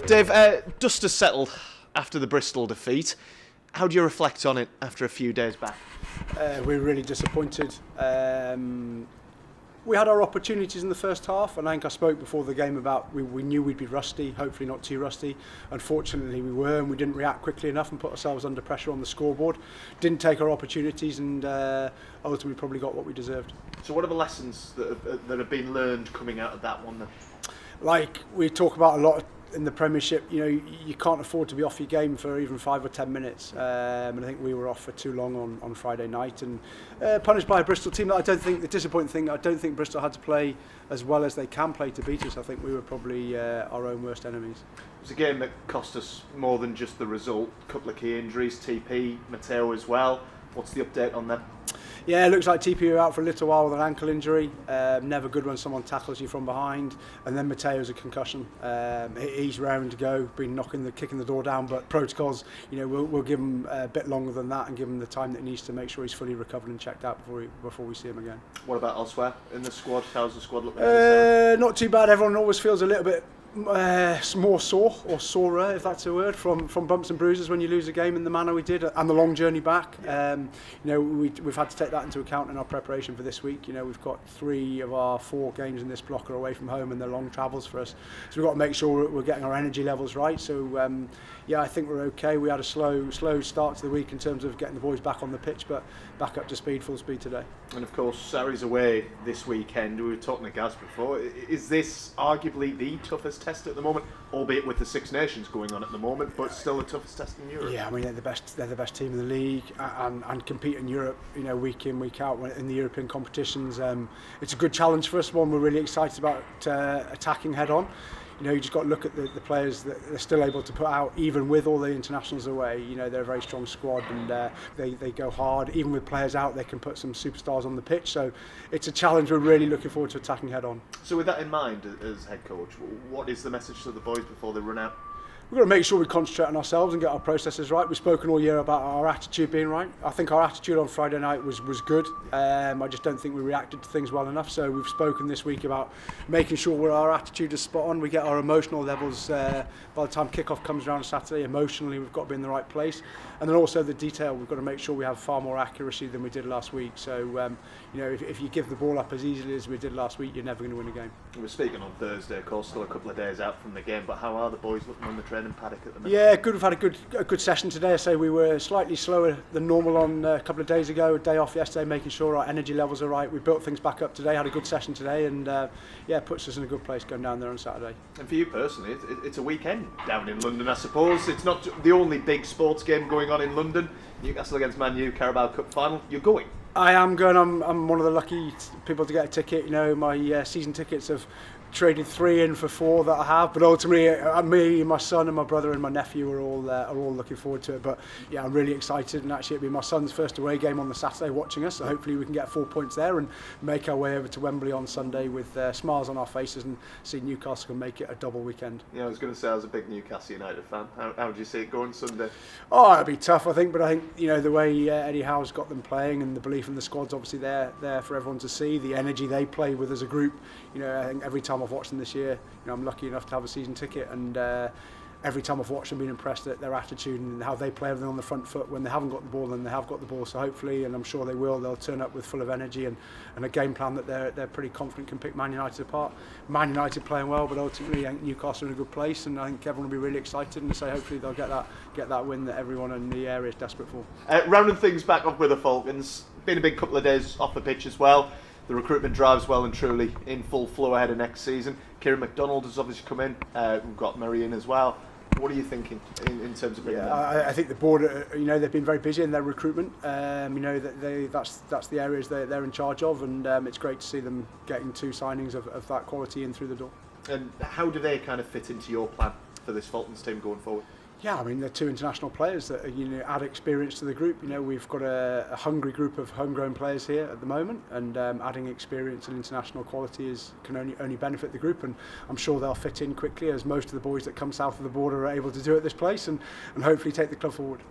Dave, dust has settled after the Bristol defeat. How do you reflect on it after a few days back? We're really disappointed. We had our opportunities in the first half, and I think I spoke before the game about we knew we'd be rusty, hopefully not too rusty. Unfortunately we were, and we didn't react quickly enough and put ourselves under pressure on the scoreboard. Didn't take our opportunities, and ultimately probably got what we deserved. So what are the lessons that have been learned coming out of that one then? Like we talk about a lot in the Premiership, you can't afford to be off your game for even 5 or 10 minutes. And I think we were off for too long on Friday night, and punished by a Bristol team that the disappointing thing, I don't think Bristol had to play as well as they can play to beat us. I think we were probably our own worst enemies. It was a game that cost us more than just the result. A couple of key injuries, TP, Matteo as well. What's the update on them? Yeah, it looks like TP were out for a little while with an ankle injury. Never good when someone tackles you from behind. And then Matteo's a concussion. He's raring to go, been kicking the door down. But protocols, we'll give him a bit longer than that and give him the time that he needs to make sure he's fully recovered and checked out before we see him again. What about elsewhere in the squad? How's the squad looking? Not too bad. Everyone always feels a little bit more sore, or sorer, if that's a word, from bumps and bruises when you lose a game in the manner we did, and the long journey back. We've had to take that into account in our preparation for this week. We've got 3 of our 4 games in this block are away from home, and they're long travels for us. So we've got to make sure we're getting our energy levels right. So I think we're okay. We had a slow start to the week in terms of getting the boys back on the pitch, but back up to speed, full speed today. And of course, Saracens away this weekend. We were talking to Gaz before. Is this arguably the toughest test at the moment, albeit with the Six Nations going on at the moment, but still the toughest test in Europe? Yeah, I mean they're the best team in the league, and compete in Europe, week in, week out in the European competitions. It's a good challenge for us. One we're really excited about attacking head on. You just got to look at the players that they're still able to put out, even with all the internationals away. They're a very strong squad, and they go hard. Even with players out, they can put some superstars on the pitch. So it's a challenge we're really looking forward to attacking head on. So with that in mind, as head coach, what is the message to the boys before they run out? We've got to make sure we concentrate on ourselves and get our processes right. We've spoken all year about our attitude being right. I think our attitude on Friday night was good. I just don't think we reacted to things well enough. So we've spoken this week about making sure our attitude is spot on. We get our emotional levels by the time kickoff comes around on Saturday. Emotionally, we've got to be in the right place. And then also the detail, we've got to make sure we have far more accuracy than we did last week. So, if you give the ball up as easily as we did last week, you're never going to win a game. We're speaking on Thursday, of course, still a couple of days out from the game, but how are the boys looking on the training paddock at the minute? Yeah, good. We've had a good session today. I say we were slightly slower than normal on a couple of days ago. A day off yesterday, making sure our energy levels are right. We built things back up today. Had a good session today, and puts us in a good place going down there on Saturday. And for you personally, it's a weekend down in London, I suppose. It's not the only big sports game going on in London. Newcastle against Man U, Carabao Cup final. You're going. I am going. I'm one of the lucky people to get a ticket. My season tickets have traded 3 in for 4 that I have, but ultimately me, my son and my brother and my nephew are all looking forward to it. But yeah, I'm really excited, and actually it'll be my son's first away game on the Saturday watching us, so hopefully we can get 4 points there and make our way over to Wembley on Sunday with smiles on our faces and see Newcastle can make it a double weekend. Yeah, I was going to say I was a big Newcastle United fan. How do you see it going Sunday? Oh, it'll be tough, I think, but I think the way Eddie Howe's got them playing, and the belief in the squad's obviously there for everyone to see, the energy they play with as a group. I think every time I've watched them this year, I'm lucky enough to have a season ticket, and every time I've watched them, been impressed at their attitude and how they play everything on the front foot. When they haven't got the ball, and they have got the ball, so hopefully, and I'm sure they will, they'll turn up with full of energy and a game plan that they're pretty confident can pick Man United apart. Man United playing well, but ultimately I think Newcastle are in a good place, and I think everyone will be really excited, and so hopefully they'll get that win that everyone in the area is desperate for. Rounding things back up with the Falcons, been a big couple of days off the pitch as well. The recruitment drive's well and truly in full flow ahead of next season. Kieran McDonald has obviously come in. We've got Murray in as well. What are you thinking in terms of bringing them? I think the board, they've been very busy in their recruitment. That's the areas they're in charge of, and it's great to see them getting 2 signings of that quality in through the door. And how do they kind of fit into your plan for this Falcons team going forward? Yeah, I mean, they're 2 international players that add experience to the group. We've got a hungry group of homegrown players here at the moment, and adding experience and international quality can only benefit the group, and I'm sure they'll fit in quickly, as most of the boys that come south of the border are able to do at this place, and hopefully take the club forward.